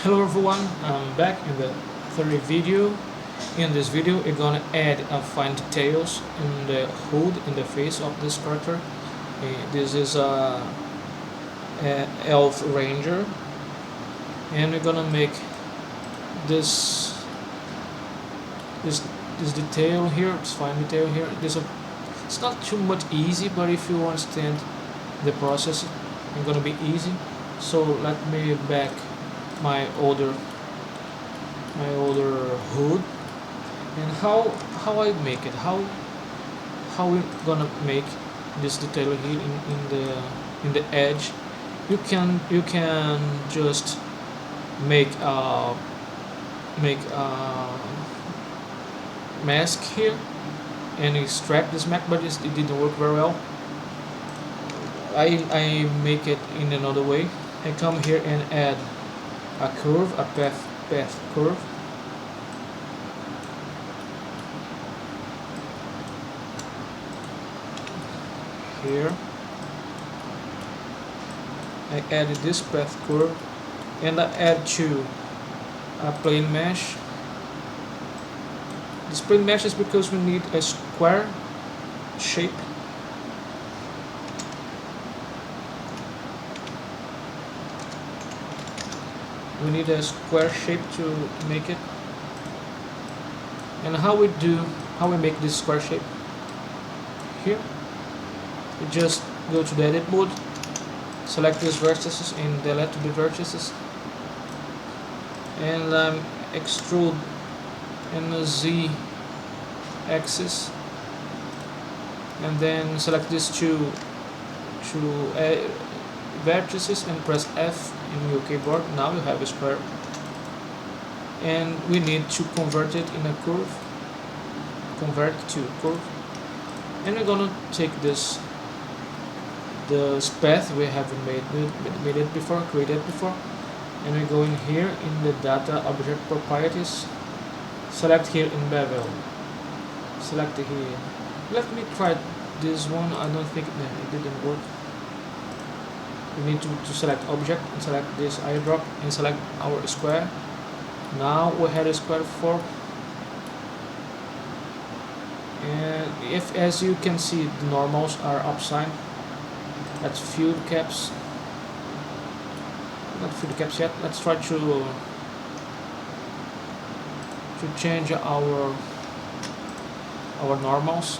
Hello everyone, I'm back in the third video. In this video we're gonna add fine details in the hood, in the face of this character. This is a elf ranger, and we're gonna make this this this detail here, this fine detail here. It's not too much easy, but if you understand the process, it's gonna be easy. So let me back my older hood, and how I make it, how we gonna make this detail here in the edge. You can just make a mask here and extract this mask, but it didn't work very well. I make it in another way. I come here and add a curve, a path curve. Here I added this path curve, and I add to a plane mesh. This plane mesh is because we need a square shape. We need a square shape to make it. And how we make this square shape? Here, we just go to the edit mode, select these vertices and delete the vertices, and extrude in the Z axis, and then select these two vertices and press F in your keyboard. Now you have a square, and we need to convert it in a curve. Convert to curve, and we're gonna take this path we have made it before, created before, and we go in here in the data object properties. Select here in bevel. Select here. Let me try this one. I don't think it didn't work. We need to select object and select this eyedrop and select our square. Now we had a square before, and if, as you can see, the normals are upside. Let's fill the caps. Not fill the caps yet. Let's try to change our normals.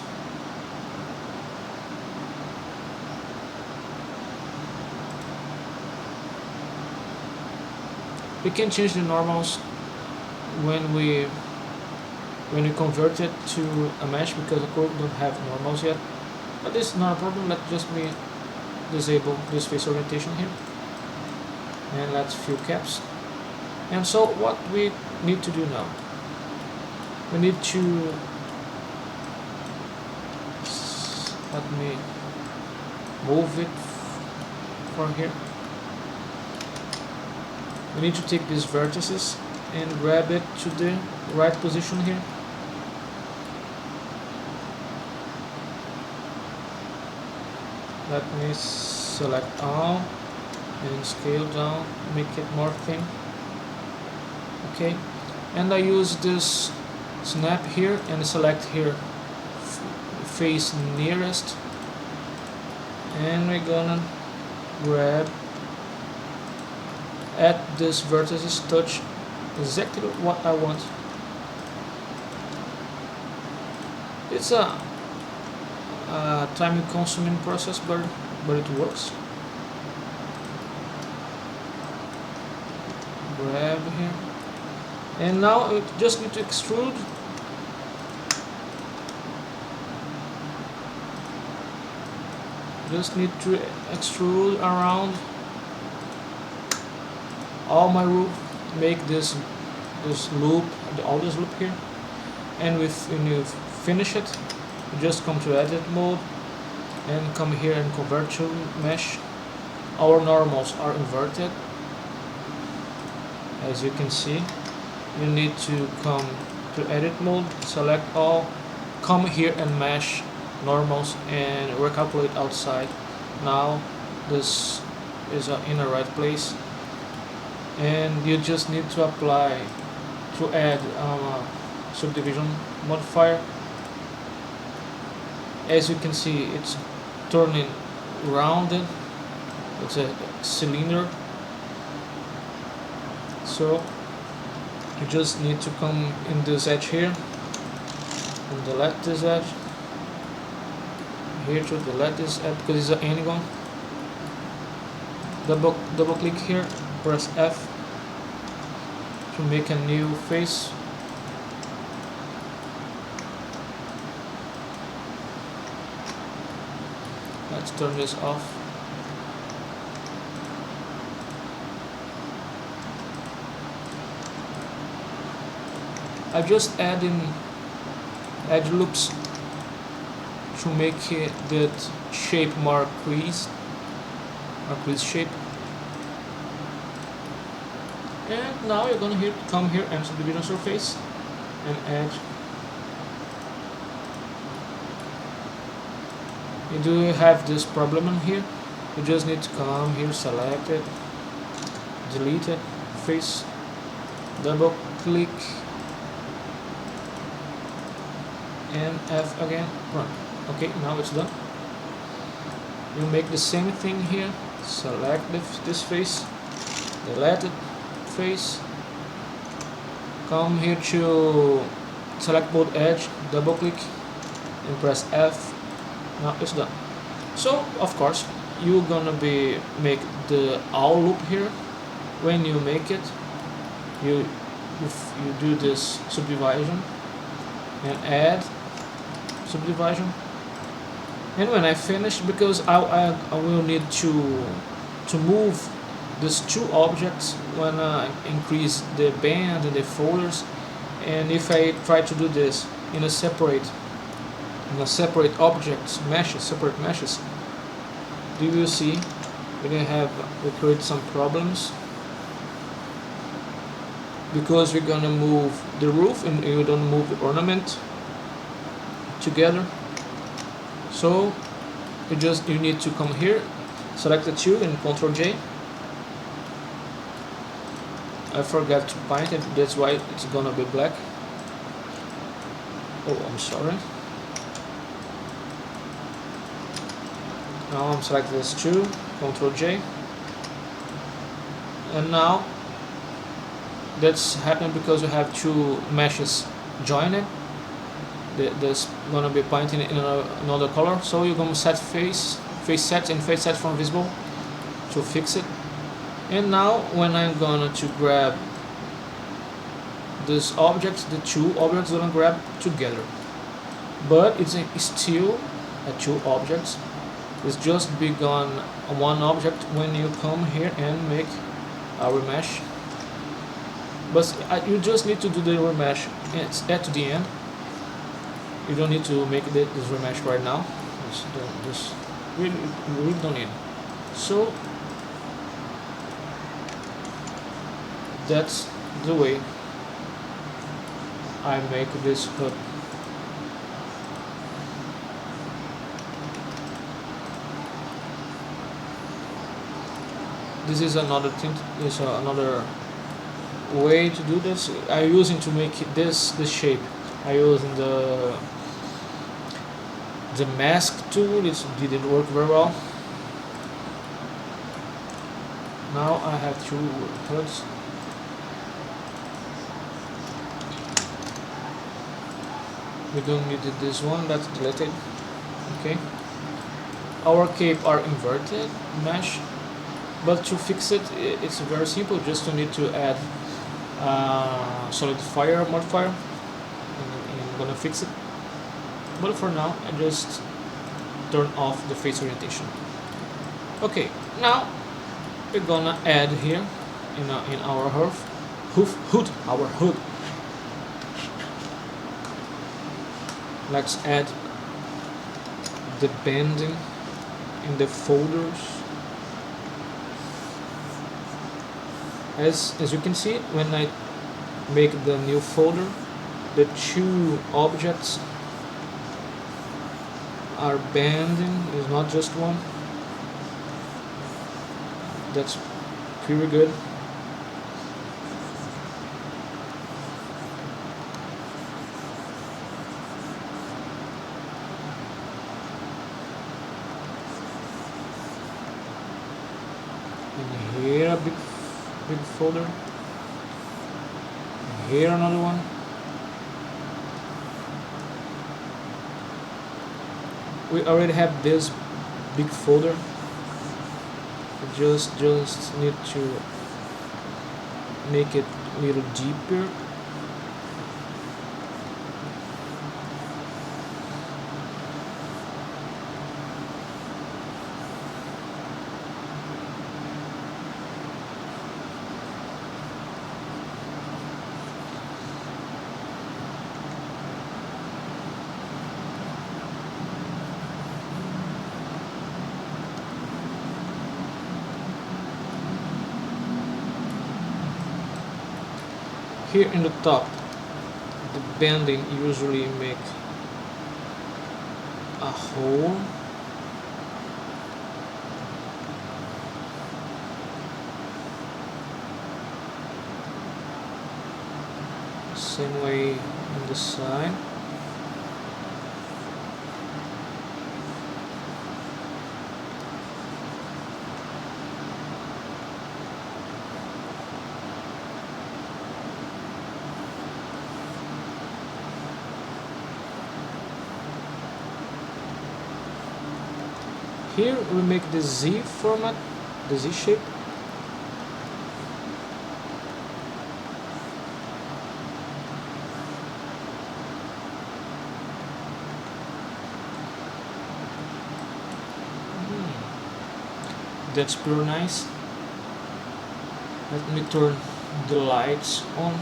We can change the normals when we convert it to a mesh, because the code don't have normals yet. But this is not a problem. Let's just disable this face orientation here, and let's fill caps. And so what we need to do now, we need to, let me move it from here. We need to take these vertices and grab it to the right position here. Let me select all and scale down, make it more thin. Okay, and I use this snap here and select here face nearest, and we're gonna grab at this vertices, touch exactly what I want. It's a time consuming process, but it works. Grab here, and now we just need to extrude. Just need to extrude around all my roof, make this loop, all this loop here, and when you finish it, you just come to edit mode and come here and convert to mesh. Our normals are inverted, as you can see. You need to come to edit mode, select all, come here and mesh normals and recalculate outside. Now this is in the right place. and you just need to apply to add subdivision modifier. As you can see, it's turning rounded. It's a cylinder, so you just need to come in this edge here and delete this edge here, to delete this edge because it's an angle. Double click here, press F to make a new face. Let's turn this off. I just add in edge loops to make that shape more creased shape. And now you're gonna come here and subdivision surface and edge. You do have this problem in here. You just need to come here, select it, delete it, face, double click, and F again, run. Okay, now it's done. You make the same thing here, select this face, delete it, face, come here to select both edge, double click, and press F. Now it's done. So of course you're gonna make the all loop here. When you make it, you do this subdivision and add subdivision. And when I finish, because I will need to move these two objects when I increase the band and the folders, and if I try to do this in a separate objects, separate meshes, you will see we create some problems, because we're gonna move the roof and we don't move the ornament together. So you need to come here, select the two and Ctrl J. I forgot to paint it, that's why it's gonna be black. Oh, I'm sorry. Now I'm selecting this two, Ctrl J, and now that's happening because we have two meshes joined. There's gonna be painting in another color, so you're gonna set face set and face set from visible to fix it. And now when I'm gonna to grab this object, the two objects gonna grab together, but it's still two objects. It's just begun one object when you come here and make a remesh. But you just need to do the remesh at the end. You don't need to make this remesh right now. This really don't need. So that's the way I make this hood. This is another thing. Is another way to do this. I'm using to make this shape. I using the mask tool. It didn't work very well. Now I have two hoods. We don't need this one. That's deleted. Okay. Our cape are inverted mesh. But to fix it, it's very simple. Just you need to add solid fire modifier, and I'm gonna fix it. But for now, I just turn off the face orientation. Okay, now we're gonna add here in our hood. Let's add the bending in the folders. As you can see, when I make the new folder, the two objects are bending. It's not just one. That's pretty good. big folder. Here another one. We already have this big folder. We just need to make it a little deeper. Here in the top, the bending usually make a hole. Same way on the side. Here we make the Z format, the Z shape. That's pretty nice. Let me turn the lights on.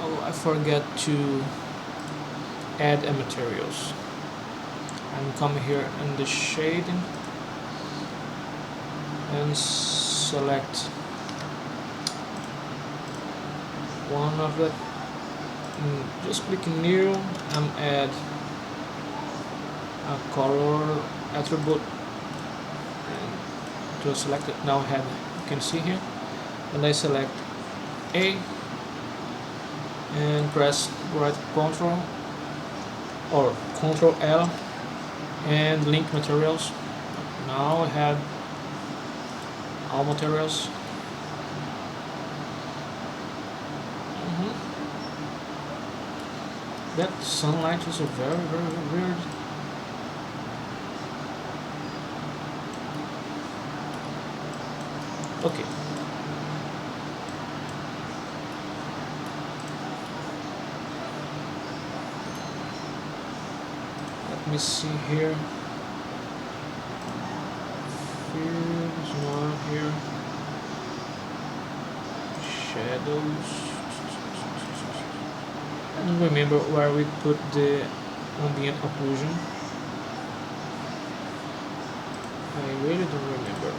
Oh, I forgot to add a materials. I'm coming here in the shading and select one of it. Just click new and add a color attribute and to select it. Now you can see here, and I select A and press right Ctrl or Ctrl L and link materials. Now I have all materials. That sunlight is very weird. Okay. Let me see here. Fields, not here. Shadows. I don't remember where we put the ambient occlusion. I really don't remember.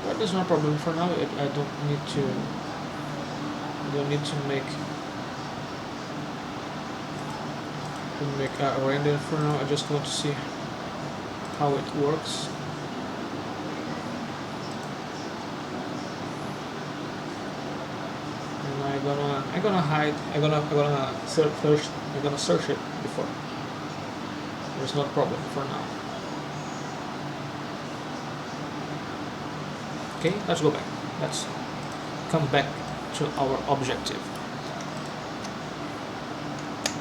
But there's no problem for now. I don't need to. Make a render for now. I just want to see how it works. I'm gonna search it before. There's no problem for now. Okay, let's go back. Let's come back to our objective.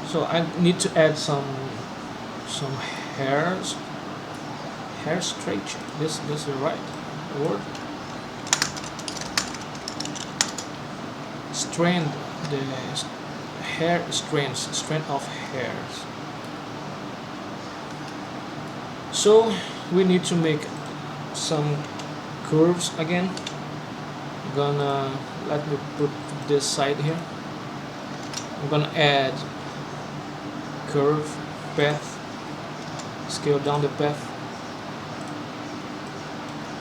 So I need to add some hair stretching. This is the right word. Strand, the hair strands, strand of hairs. So we need to make some curves again. Let me put this side here. I'm gonna add curve path, scale down the path,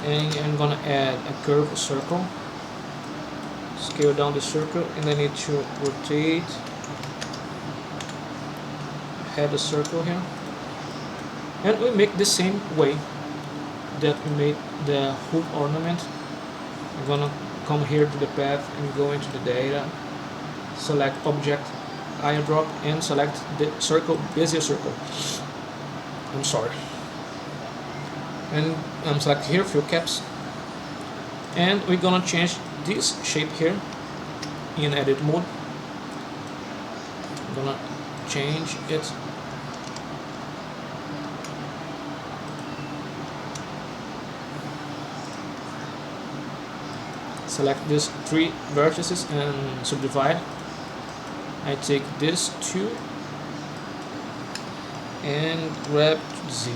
and I'm gonna add a curve circle. Scale down the circle, and I need to rotate, add a circle here, and we make the same way that we made the hood ornament. I'm gonna come here to the path and go into the data, select object, eyedrop, and select the circle, Bezier circle. I'm sorry. and I'm select here fill caps, and we're gonna change this shape here in edit mode. I'm gonna change it. Select these 3 vertices and subdivide. I take this 2 and grab Z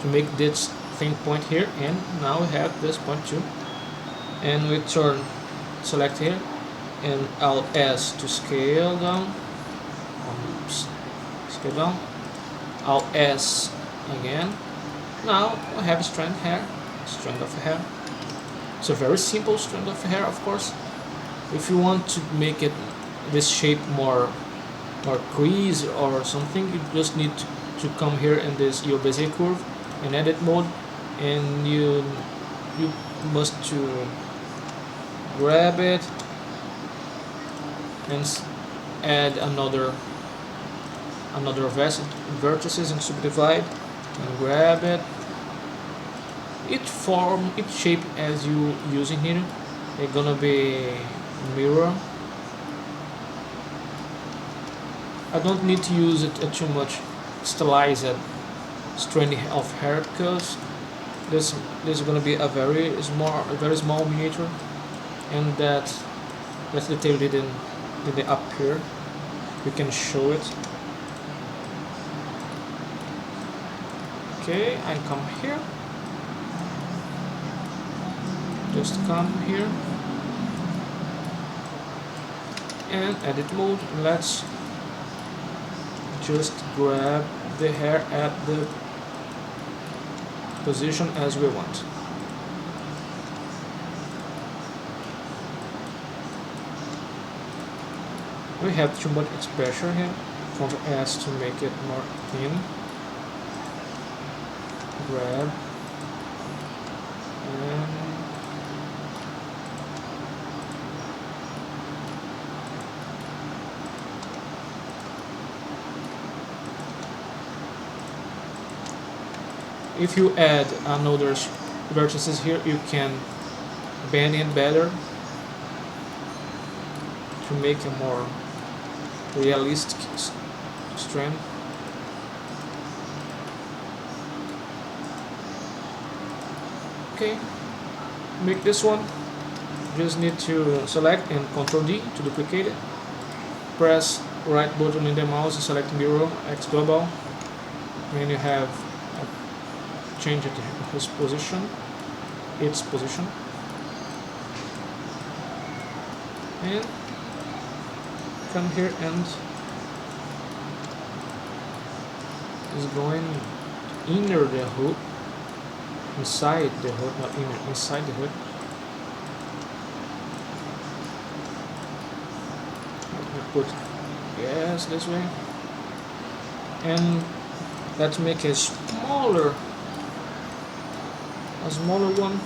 to make this thin point here, and now we have this point too. And we turn, select here, and Alt S to scale down. Oops. Scale down. Alt S again. Now we have strand of hair. It's a very simple strand of hair, of course. If you want to make it this shape more crease or something, you just need to come here in this your Bezier curve in edit mode, and you must to grab it and add another vertices and subdivide and grab it. Each shape as you using here, it's gonna be mirror. I don't need to use it too much stylized strand of hair, because this is gonna be a very small miniature, and that's detailed in the up here. We can show it. Okay, I come here. Just come here and edit mode. Let's just grab the hair at the position as we want. We have too much expression here. Ctrl S to make it more thin. Grab and if you add another vertices here, you can bend it better to make a more realistic strand. Okay, make this one. Just need to select and Ctrl D to duplicate it. Press right button in the mouse and select mirror X double, and you have change it its position, and come here and is going inner the hood, inside the hood, not inner, inside the hood. Let me put yes this way, and let's make a smaller one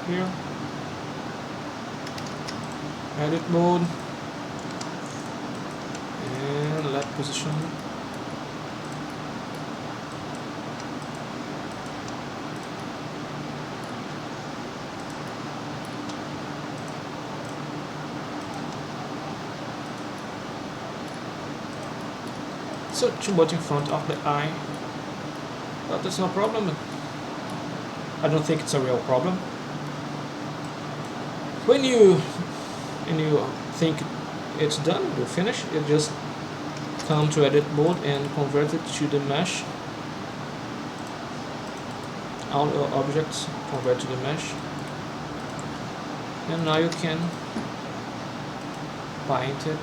here. Edit mode and let position. So too much in front of the eye, but that's no problem. I don't think it's a real problem. When you think it's done, you're finished, you just come to edit mode and convert it to the mesh. All objects convert to the mesh, and now you can paint it.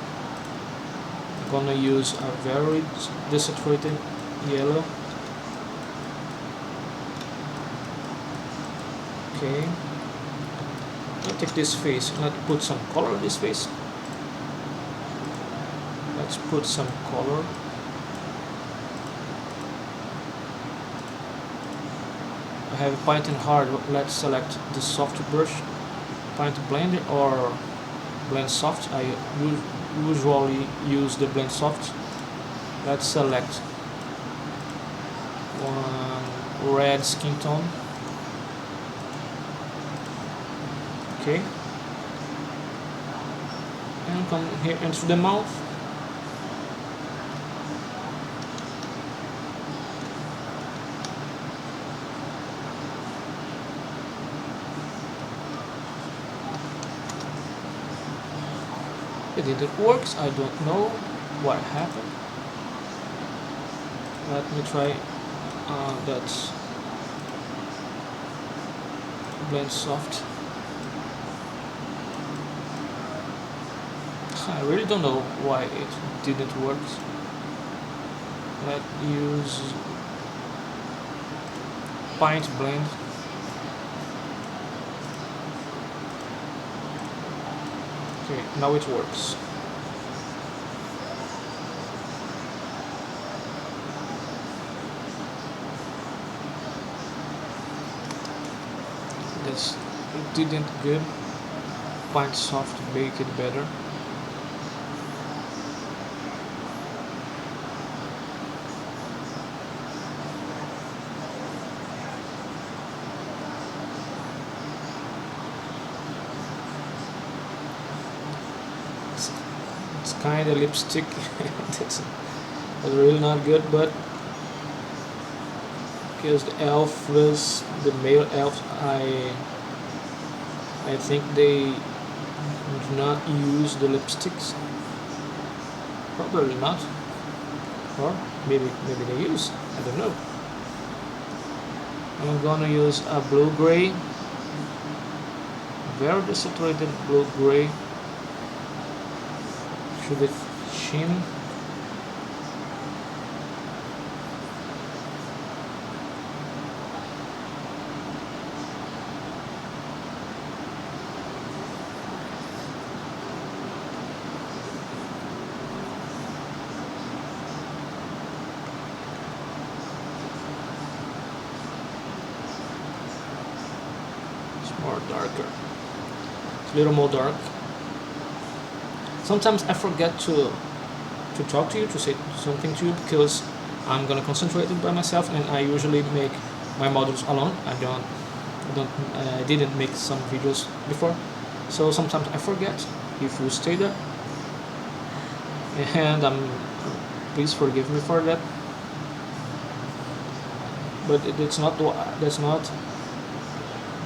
I'm gonna use a very desaturated yellow. Okay, I'll take this face and let's put some color on this face. Let's put some color. I have paint and hard. Let's select the soft brush, paint blender or blend soft. I usually use the blend soft. Let's select one red skin tone. Okay. And come here into the mouth. It didn't work. I don't know what happened. Let me try that blend soft. I really don't know why it didn't work. Let's use paint blend. Okay, now it works. This it didn't good. Paint soft to make it better. It's kind of lipstick. That's really not good, but because the elf was the male elf, I think they do not use the lipsticks. Probably not, or maybe they use. I don't know. I'm gonna use a blue gray, very desaturated blue gray. To the chin. It's more darker. It's a little more dark. Sometimes I forget to talk to you, to say something to you, because I'm gonna concentrate it by myself, and I usually make my models alone. I didn't make some videos before, so sometimes I forget. If you stay there, and please forgive me for that. But that's not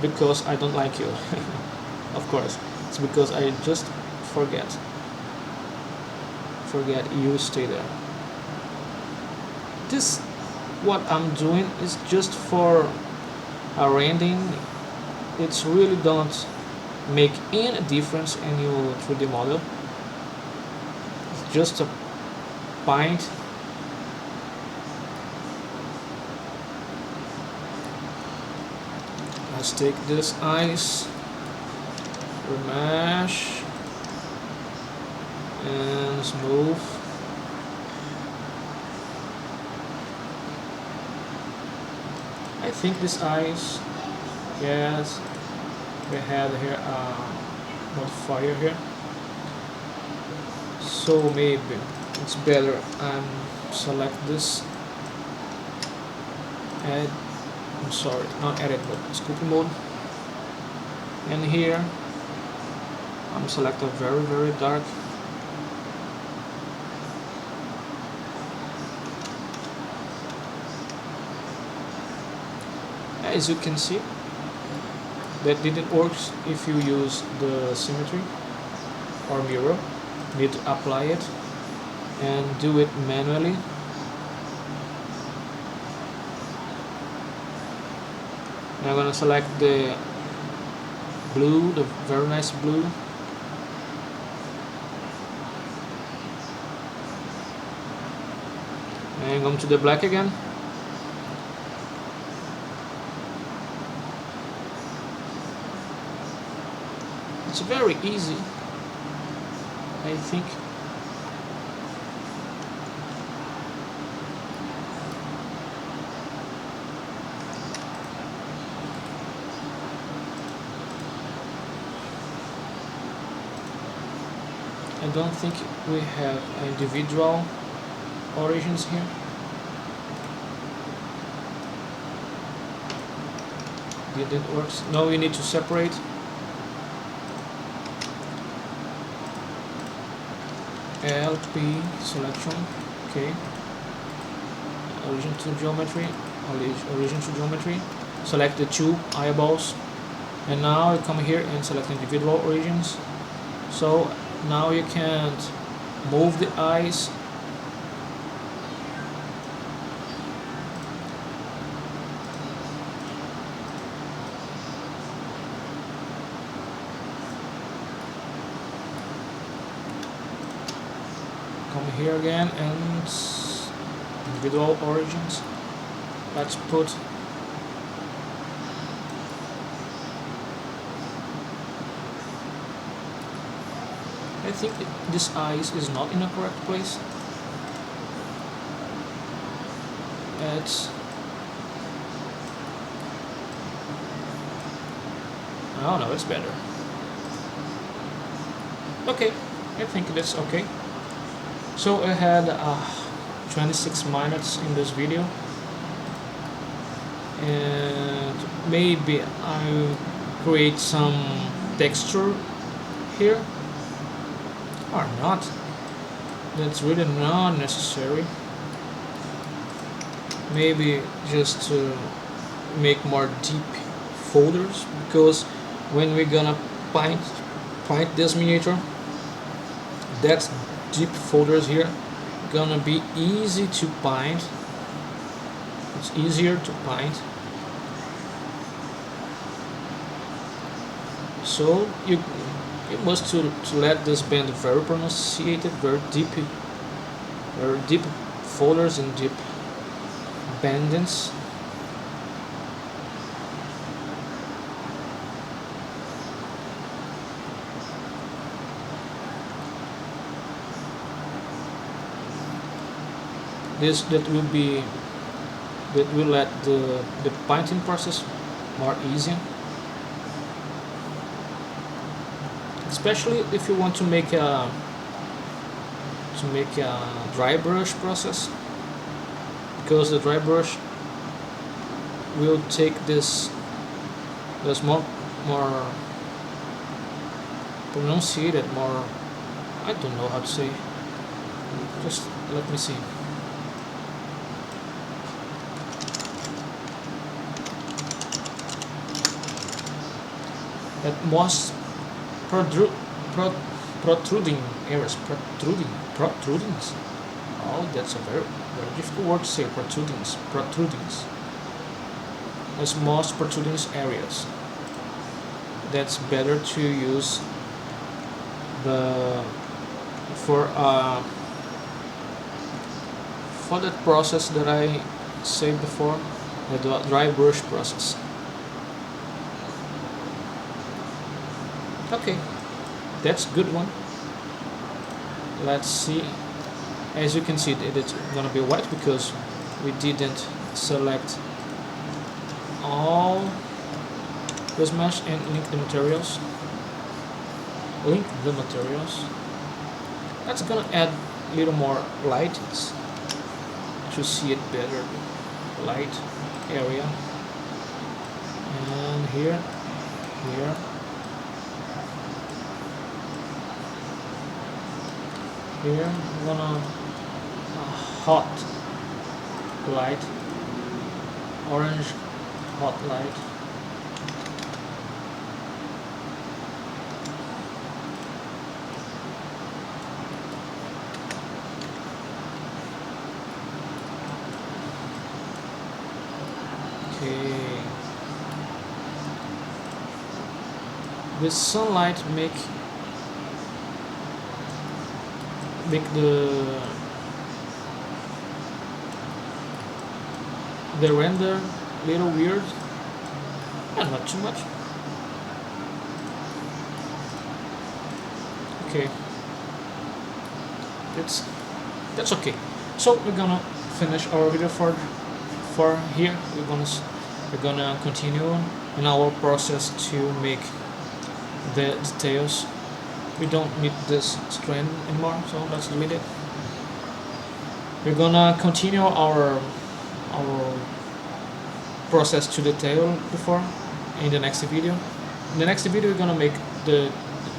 because I don't like you. Of course, it's because I just forget you stay there. This what I'm doing is just for a rendering. It's really don't make any difference in your 3D model. It's just a paint. Let's take this ice, remesh, and smooth. I think this ice, yes, we have here modifier here, so maybe it's better select this, add, I'm sorry, not edit but sculpting mode, and here I'm select a very dark. As you can see, that didn't work if you use the symmetry or mirror. Need to apply it and do it manually. Now I'm gonna select the blue, the very nice blue. And come to the black again. It's very easy, I think. I don't think we have individual origins here. Didn't work. Now we need to separate. LP selection. Okay. Origin to geometry. Origin to geometry. Select the two eyeballs, and now you come here and select individual origins. So now you can't move the eyes. Come here again and individual origins. Let's put I think this eyes is not in a correct place. It's oh no, it's better. Okay, I think that's okay. So I had 26 minutes in this video, and maybe I'll create some texture here or not. That's really not necessary. Maybe just to make more deep folders, because when we're gonna paint this miniature, that's deep folders here gonna be easy to paint. It's easier to paint. So you must to let this bend very pronunciated, very deep folders and deep bendings. That will let the painting process more easy, especially if you want to make a dry brush process, because the dry brush will take this more pronunciated, more, I don't know how to say, just let me see. At most protruding areas, protrudings. Oh, that's a very difficult word to say. Protrudings. As most protruding areas. That's better to use for that process that I said before, the dry brush process. Okay, that's a good one. Let's see. As you can see, it's gonna be white because we didn't select all this mesh and link the materials. That's gonna add a little more light to see it better. Light area, and here. Here I'm gonna hot light, orange hot light. Okay, the sunlight make the render a little weird, and not too much. Okay, that's okay. So we're gonna finish our video for here. We're gonna continue in our process to make the details. We don't need this strand anymore, so let's delete it. We're gonna continue our process to detail before in the next video. In the next video, we're gonna make the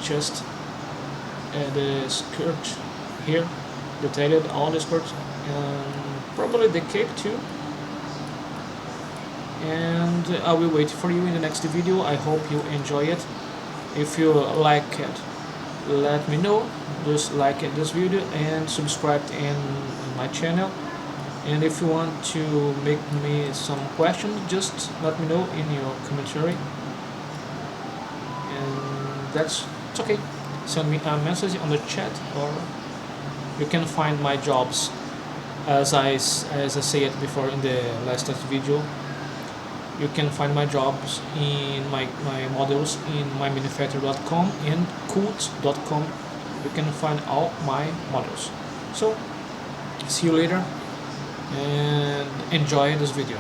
chest, the skirt here, detailed all the skirts, and probably the cape too. And I will wait for you in the next video. I hope you enjoy it. If you like it, let me know. Just like this video and subscribe in my channel. And if you want to make me some questions, just let me know in your commentary. And it's okay. Send me a message on the chat, or you can find my jobs as I said before in the last video. You can find my jobs in my models in mymanufacturer.com and cult.com. You can find all my models. So see you later and enjoy this video.